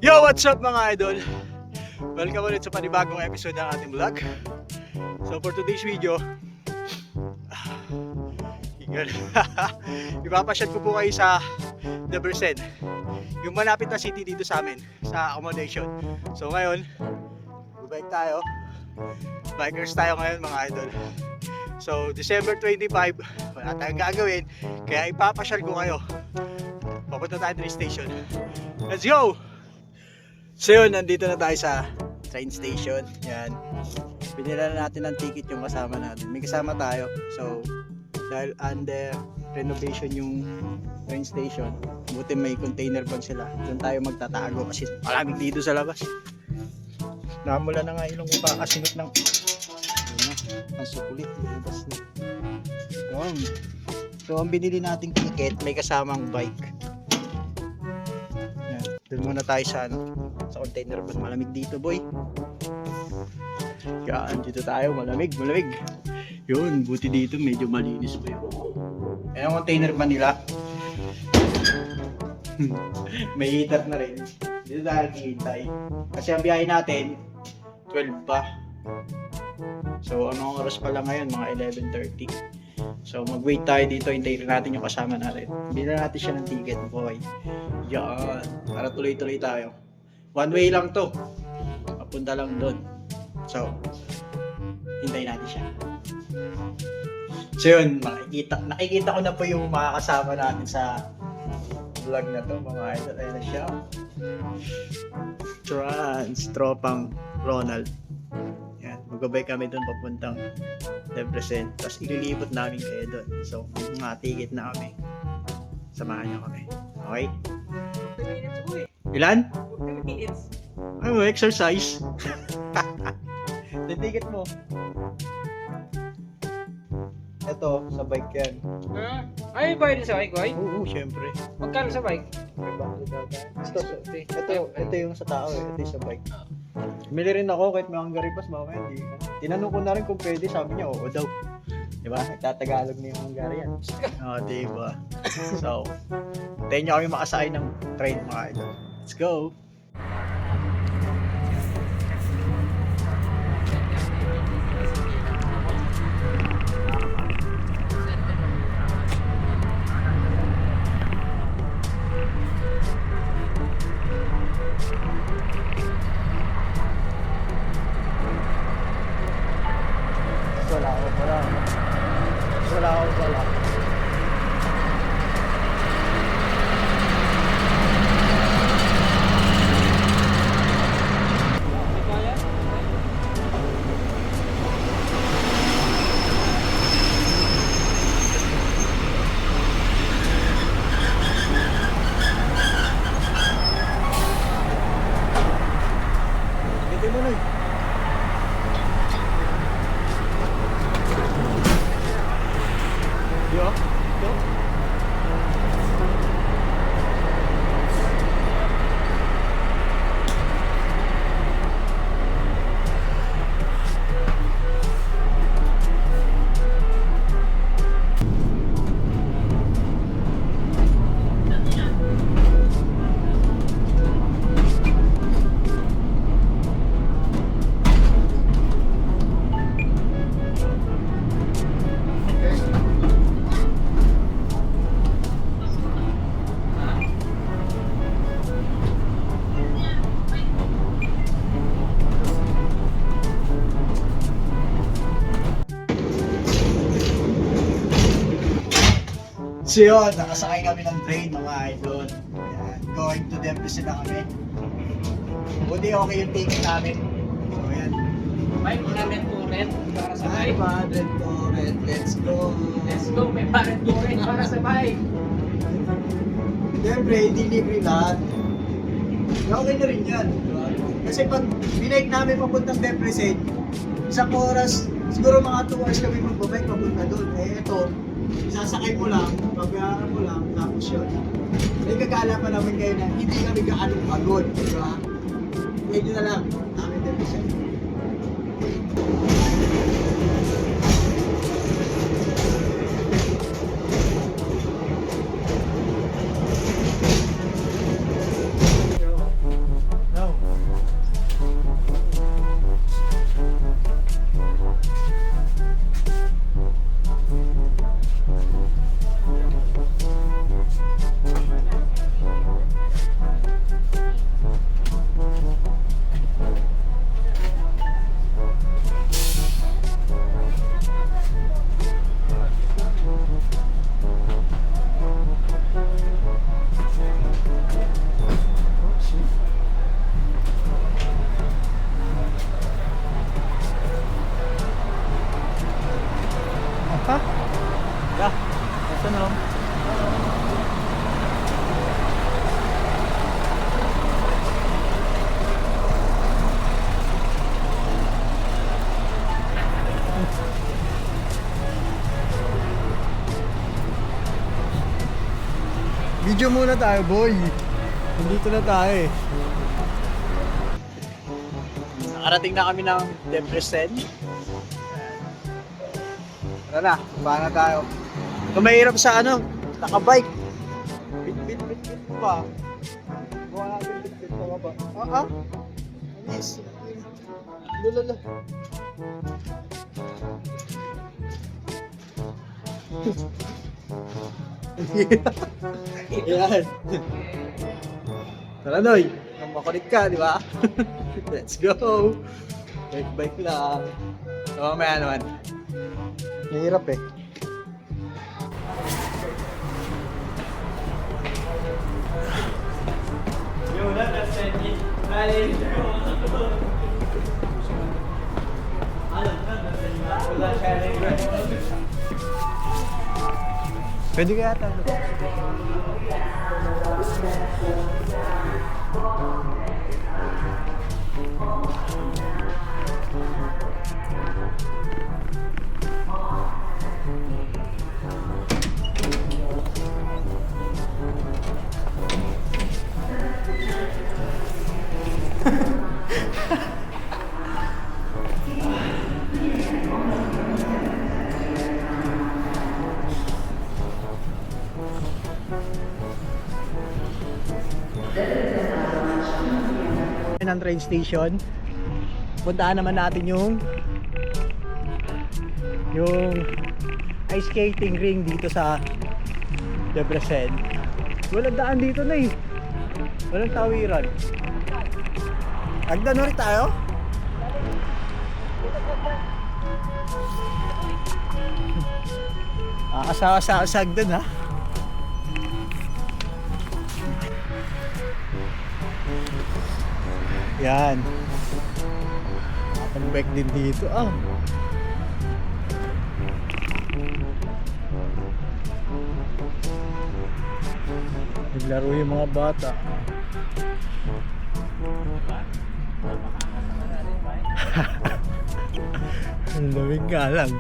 Yo, what's up mga idol? Welcome ulit sa panibagong episode ng ating vlog. So for today's video, ipapasyal ko po kayo sa Debrecen, yung malapit na city dito sa amin, sa accommodation. So ngayon, bike tayo. Bikers tayo ngayon mga idol. So December 25, wala tayong gagawin, kaya ipapasyal ko kayo. Papunta tayo train station. Let's go! So yun, nandito na tayo sa train station. Yan. Pinila na natin ng ticket yung kasama natin. May kasama tayo. So, dahil under renovation yung train station, buti may container bag sila. Doon tayo magtatago kasi malamig dito sa labas. Namula na nga ilong ipakasinot ng ang sukulit. Lumabas na. So, ang binili nating ticket, may kasamang bike. Yan. Doon muna tayo sa sa container bag. Malamig dito, boy. Yan, dito tayo. Malamig. Yun, buti dito medyo malinis pa yun. Ayan ang container ba nila? May heater na rin. Dito tayo hihintay. Kasi ang biyahe natin 12 pa. So anong oras pa lang ngayon? Mga 11:30. So mag-wait tayo dito. Hintayin natin yung kasama natin. Bila natin siya ng ticket, boy. Yan. Para tuloy-tuloy tayo. One way lang to. Papunta lang doon. So hintayin natin siya. So yun, nakikita ko na po yung mga kasama natin sa vlog na to, mga idol. Ayan na siya. Tropang Ronald. Yan, magbabay kami doon papuntang Debrecen. Tapos ililipot namin kayo doon. So mga ticket na kami. Samahan niyo kami. Okay? Ilan? Ay mo, exercise. Ticket mo. Ito, sa bike yan. Ay, bayad din sa bike, boy? Oo, syempre. Magkano sa bike? Ito yung sa tao eh. Ito yung sa bike. Bumili rin ako kahit may Hungary pass, mamaya hindi. Tinanong ko na rin kung pwede, sabi niya oo daw. Diba? Nagtatagalog na yung Hungarian. Oo, diba? So, tayo nyo kami makasakay ng train mga idol. Let's go! Wala. Hindi mo na. Yo. So yun, nakasakay kami ng train mga idol. Ayan, going to Debrecen na kami. Buti okay yung ticket namin. So yan. 500 po rin para sa bike. 500 po, let's go. Let's go, may 500 po rin para sa bike. Siyempre, hindi libre lahat. Okay na rin yan. Diba? Kasi pag binake namin papuntang Debrecen, isang oras, siguro mga 2 hours kami magbabike papunta doon. Eh ito, sasakay mo lang, babayaran mo lang, tapos yun. May kagala pa namin kayo na hindi kami gaanong pagod, di ba? Medyo na lang, namin Debrecen. Video muna tayo, boy. Nandito na tayo eh. Nakarating na kami ng Debrecen. Tara na, paano tayo? Kung mahirap sa ano, nakabike. Bit pa. Buka natin bit pa ba? Anis. Lulala. Yan. Tara, Noy. Nang makulit ka, di ba? Let's go. Bike lang. So, mamaya naman. Mahirap eh. Pwede kaya tayo. Ng train station. Puntaan naman natin yung ice skating ring dito sa Debrecen. Walang daan dito na eh. Walang tawiran. Agdan ulit tayo? Asawa-sasag dun ha. Yan. Pag-bike din dito. Naglaro yung mga bata. Ang lamig nga lang.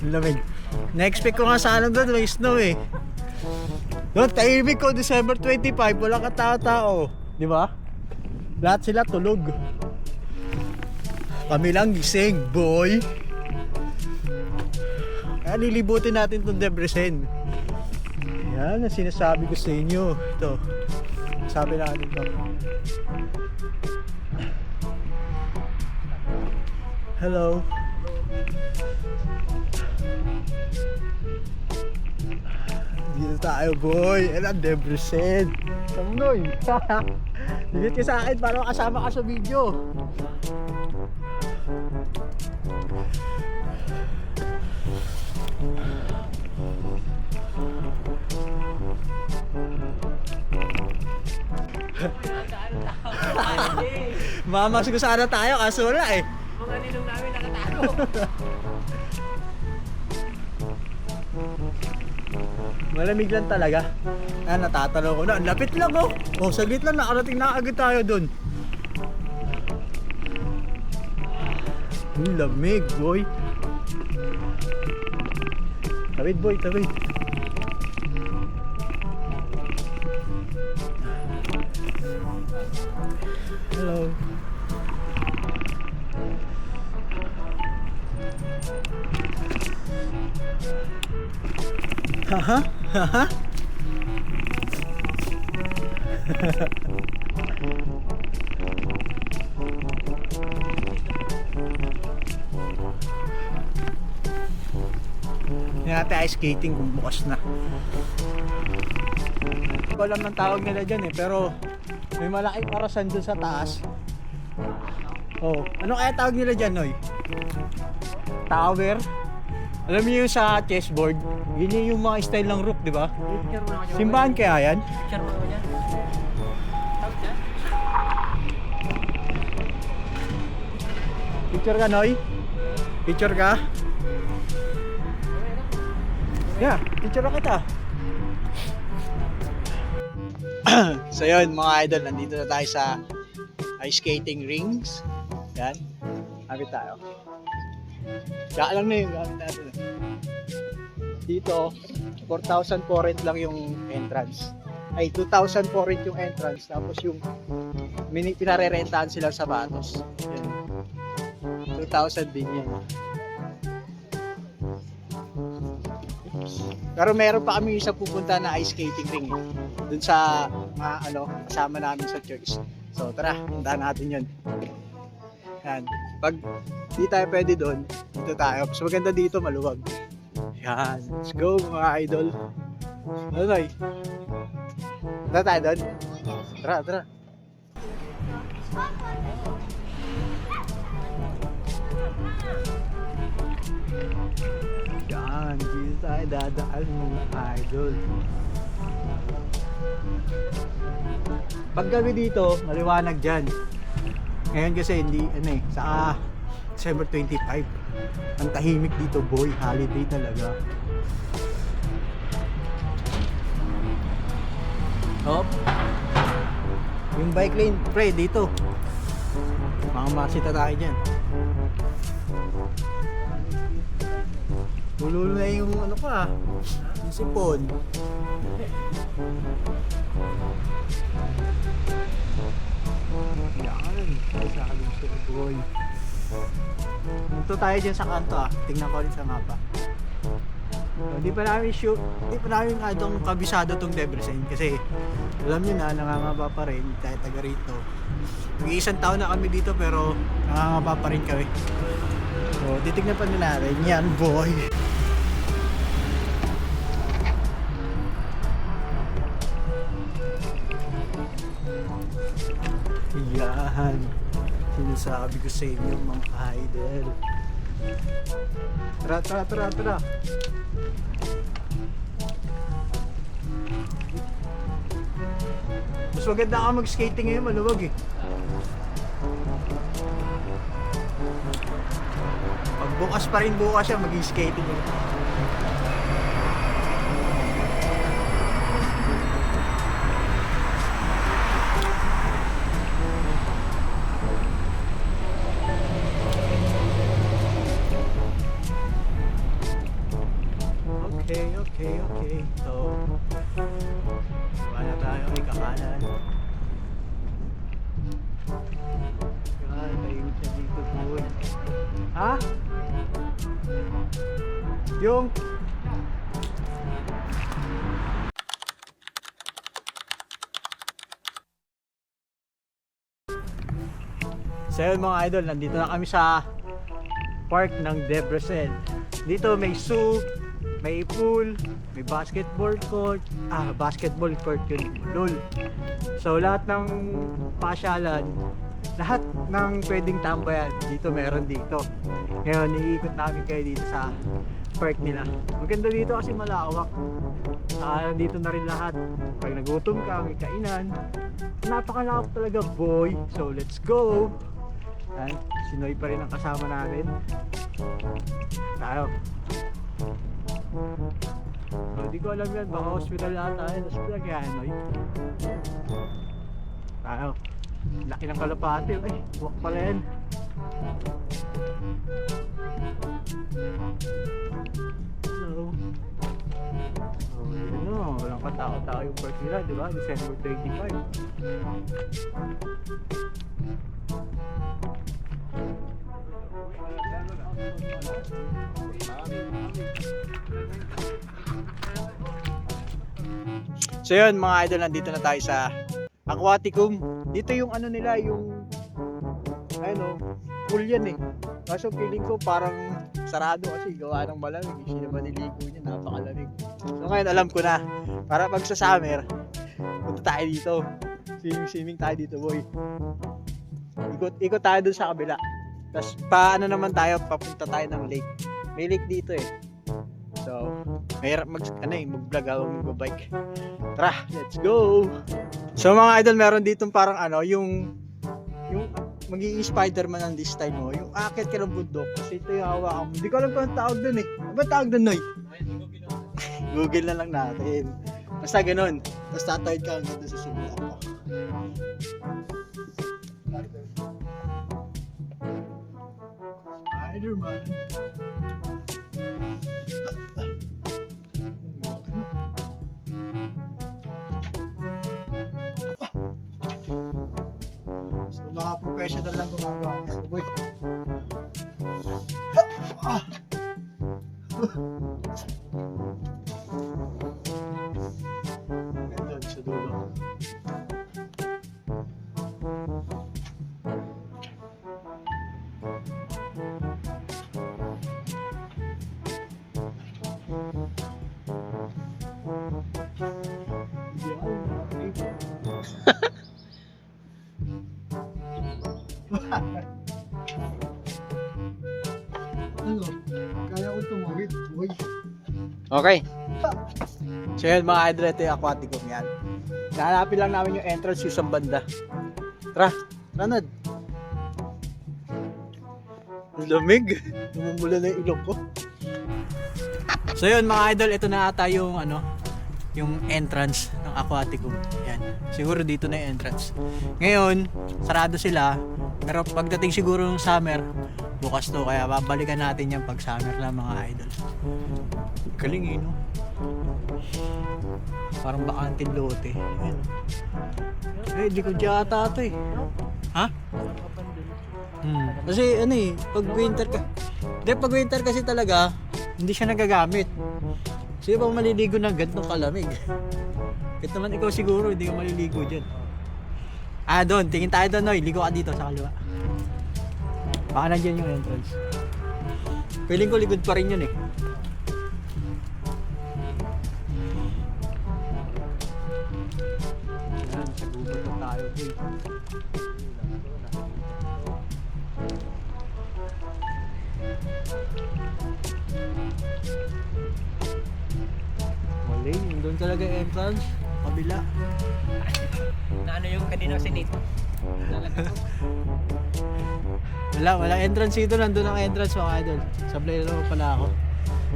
Ang lamig. Na-expect ko nga sana doon may snow eh. Doon, tahimik ko December 25. Walang katao-tao. Di ba? Lahat sila tulog. Kami lang gising, boy. Kaya lilibutin natin itong Debrecen. Yan ang sinasabi ko sa inyo. Ito. Sabi natin ito. Hello. Dito tayo, boy. Yan ang Debrecen. Samnoy. Digit ka sa akin para makasama ka sa video. Mamas ko sana tayo kaso wala eh. Mga ninong namin nakatago. Malamig lang talaga. Natatanaw ko na. Ang lapit lang oh. Oh, saglit lang nakarating na agad tayo dun. Ang lamig, boy. Tawid, boy, tawid. Hello. Haha, haha. Hindi natin ice skating kung bukas na. Hindi ko alam ng tawag nila dyan eh, pero may malaking parasan dun sa taas. Oh, ano kaya tawag nila dyan, Noy? Tower? Alam niyo yung sa chessboard, yun yung mga style ng rook, di ba? Simbahan kaya yan? Picture mo yan. Tawag dyan? Picture ka, Noy? Picture ka? Yeah, picture na kita. So yun mga idol, nandito na tayo sa ice skating rings. Yan, habit tayo. Tsaka lang na yung gamit natin. Dito, 4,000 current lang yung entrance. ay 2,000 for it yung entrance, tapos yung pinarerentahan silang sapatos. Yan. 2,000 din yan. Pero meron pa kami isang pupunta na ice skating ring dun sa kasama namin sa church. So tara, puntahan natin yun. Yan. Pag di tayo pwede doon, dito tayo. Mas maganda dito, maluwag. Yan. Let's go mga idol. Ano Noy? Punta tayo doon? Tara, tara. Yan, dito tayo dadaan mga idol. Pag gabi dito, maliwanag dyan. Ngayon kasi hindi, sa December 25. Ang tahimik dito boy, holiday talaga. Hop. Yung bike lane, pre, dito. Mga masita tayo dyan. Lululo na yung yung sipon. Yan, sabi ko boy. Dito tayo dyan sa kanto tingnan ko rin sa mapa. Hindi pa namin adong kabisado tong Debrecen kasi alam nyo na, nangangaba pa rin tayo taga rito. Mag-iisang taon na kami dito pero nangangaba pa rin kami. So titignan pa nila natin yan boy. Yan, sinasabi ko sa inyo mga idol. Tara. Mas maganda ka mag-skating ngayon, maluwag eh. Pag bukas pa rin siya, mag-skating ulit. Okay. So, wala tayo may kakanan. Yan, tahimik na dito po. Ha? Yung so yun mga idol, nandito na kami sa park ng Debrecen. Dito may zoo, may pool, may basketball court. Basketball court yun, lol. So lahat ng pasyalan, lahat ng pwedeng tambayan dito meron dito. Ngayon iikot namin kayo dito sa park nila. Maganda dito kasi malawak. Dito na rin lahat. Pag nagutom ka, may kainan. Napakalawak talaga boy. So let's go. Yan, si Noy pa rin ang kasama natin. Tayo. So, di ko alam yan, baka hospital na tayo. Hospital kaya Noy. Tayo. Laki ng kalapate. Ay, buwak pala yan. Hello. Oh, yun o. Walang katao-tao yung birth nila, di ba? December 25. So yun mga idol, nandito na tayo sa Aquaticum. Dito yung ano nila, yung pool yan eh. Kaso feeling ko parang sarado kasi gawa ng malamig. Hindi naman niligo niya, napakalamig. So ngayon alam ko na, para pag sa summer, punta tayo dito. Swimming tayo dito boy. Ikot tayo dun sa kabila. Tapos paano naman tayo, papunta tayo ng lake. May lake dito eh. So, mahirap mag-vlog ako, mag-bike. Tara, let's go! So mga idol, meron dito parang yung magiging Spider-Man ang this time mo. Yung akit ka ng bundok. Kasi ito yung hawakan mo. Hindi ko alam kung ang tawag dun eh. Ano ba tawag dun, Noy? Google na lang natin. Basta ganun. Tapos tatawid ka hanggang doon sa subukan mo. Spider-Man. Yung mga professional lang gumagawa. Uy. Ah. Doon sa dulo. Ano? Kaya ko tumawid. Uy. Okay. So yun mga idol, ito yung aquaticum yan. Nahanapin lang namin yung entrance yung isang banda. Tara, Ranad. Ang lamig. Namumula na yung ilong ko. So yun mga idol, ito na ata yung yung entrance ng aquaticum. Yan. Siguro dito na yung entrance. Ngayon, sarado sila. Pero pagdating siguro ng summer, bukas to. Kaya babalikan natin yan pag summer lang mga idol. Galing eh, no? Parang bakanting lote. Ayan. Eh, di ko diyata ito eh. Ha? Kasi pag winter ka. Hindi, pag winter kasi talaga, hindi siya nagagamit. Sino ba maliligo ng ganitong kalamig? Kahit naman ikaw siguro, hindi ka maliligo dyan. Doon. Tingin tayo doon, Noy. Ligo ka dito sa kaliwa. Baka nandiyan yung entrance. Feeling ko likod pa rin yun eh. Yan, sa gubat na tayo. Mali, doon talaga yung entrance. Kabila. Na ano yung kanina sinito? Wala entrance dito, nandun ang entrance mga idol. Sablay na pala ako.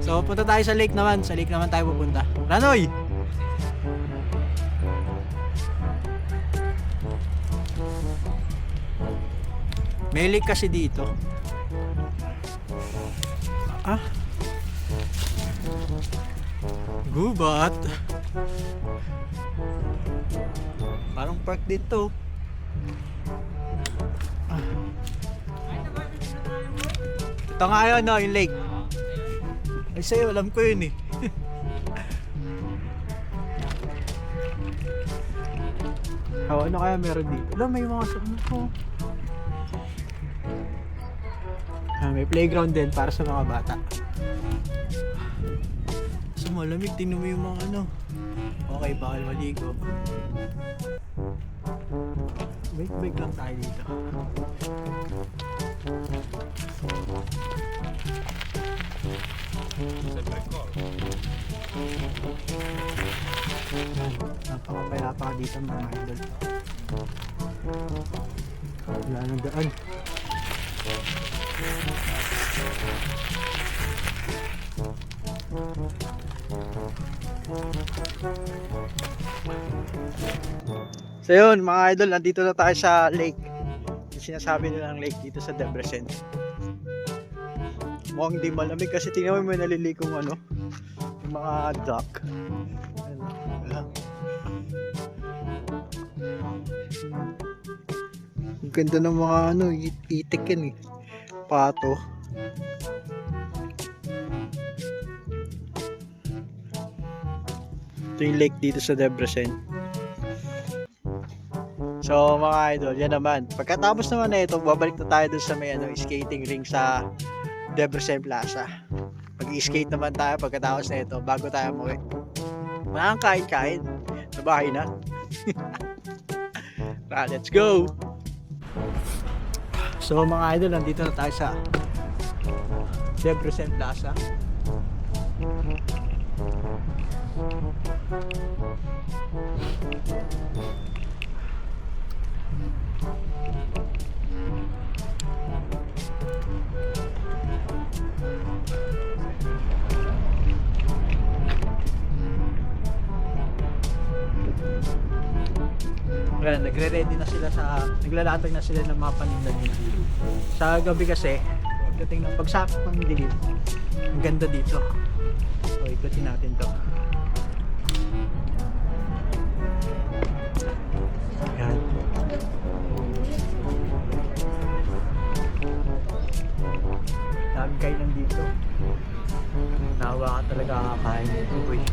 So punta tayo sa lake naman, tayo pupunta. Ranoy! May lake kasi dito. Gubat. Parang park dito. Ito nga yun, no, yung lake. Ay sa'yo, alam ko yun eh. Ano kaya meron dito? Alam, may mga ko. May playground din para sa mga bata. So malamig, tingnan mo yung mga Okay, bawal maligo. Wait lang tayo dito. Napakapayapa dito mga idol. Wala nang daan. So yun mga idol, nandito na tayo sa lake. Yung sinasabi nilang lake dito sa Debrecen. Mukhang di malamig kasi tingnan mo may nalilikong yung mga duck. Ang ganda ng mga itik yan eh. Pato. Ito yung lake dito sa Debrecen. So mga idol, yan naman. Pagkatapos naman na ito, babalik na tayo dun sa may skating ring sa Debrecen Plaza. Mag-skate naman tayo pagkatapos na ito bago tayo umuwi. Walang kain-kain. Sa bahay na. Let's go! So mga idol, nandito na tayo sa Debrecen Plaza. Ayan, nagre-ready na sila naglalatag na sila ng mga paninda nila. Sa gabi kasi, pagdating ng pagsapit ng dilim, ang ganda dito. So, ikutin natin to. Ayan. baka talaga kakain ito, boy.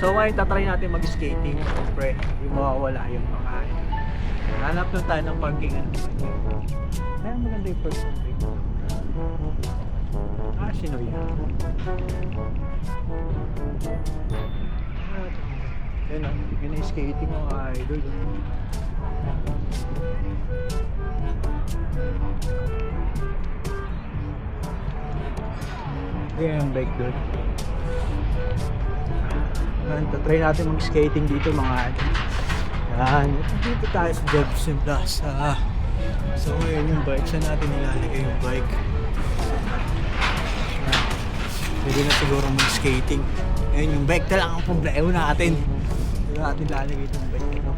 So ngayon tatry natin mag-skating. Siyempre, hindi mawawala yung mga hanap lang tayo ng parking. Kaya maganda yung first parking. Sino yan? Yan o, yun yung skating mga idol. Yan yung bike doon. Try natin mag-skating dito mga idol. Yan, dito tayo sa Jefferson Plaza. So ngayon yung bike, saan natin nilalagay yung bike? Pwede na siguro mag-skating. Ngayon yung bike na lang ang problema natin. Pwede natin lalagay itong bike nito.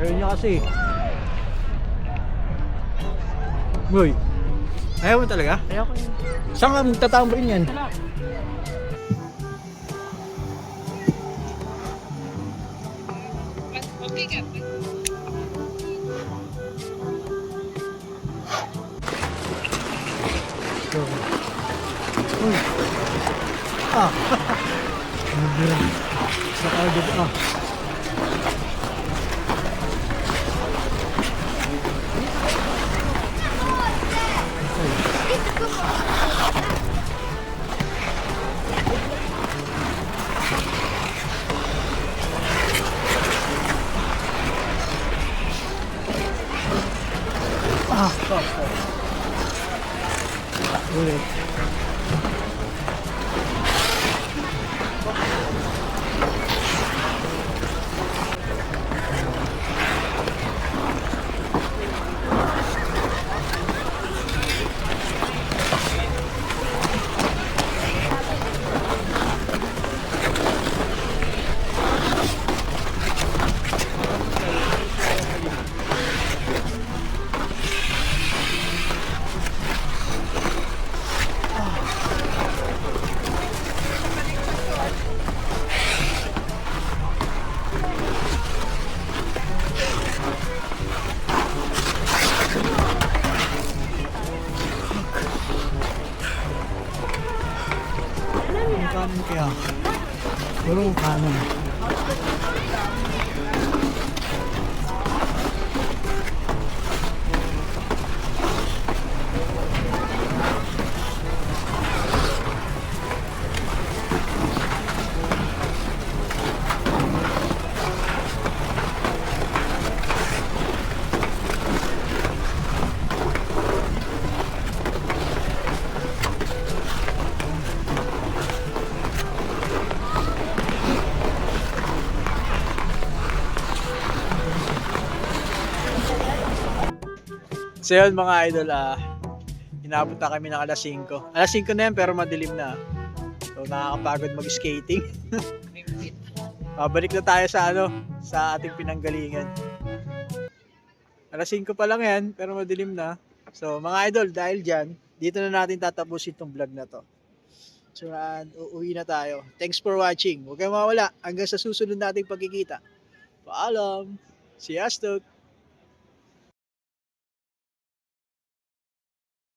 Ayaw niya kasi. Boy, ayaw mo talaga? Ayaw ko yun. Saan ka magtatambarin yan? Okay ka. Uy. Sa agad ulit. Kanan kaya? Puro kanan. So yun mga idol, inabot na kami ng alas 5. Alas 5 na yan pero madilim na. So nakakapagod mag-skating. Balik na tayo sa ating pinanggalingan. Alas 5 pa lang yan pero madilim na. So mga idol, dahil dyan, dito na natin tatapusin itong vlog na to. So uuwi na tayo. Thanks for watching. Huwag kayong mawala hanggang sa susunod nating pagkikita. Paalam! Si Astok!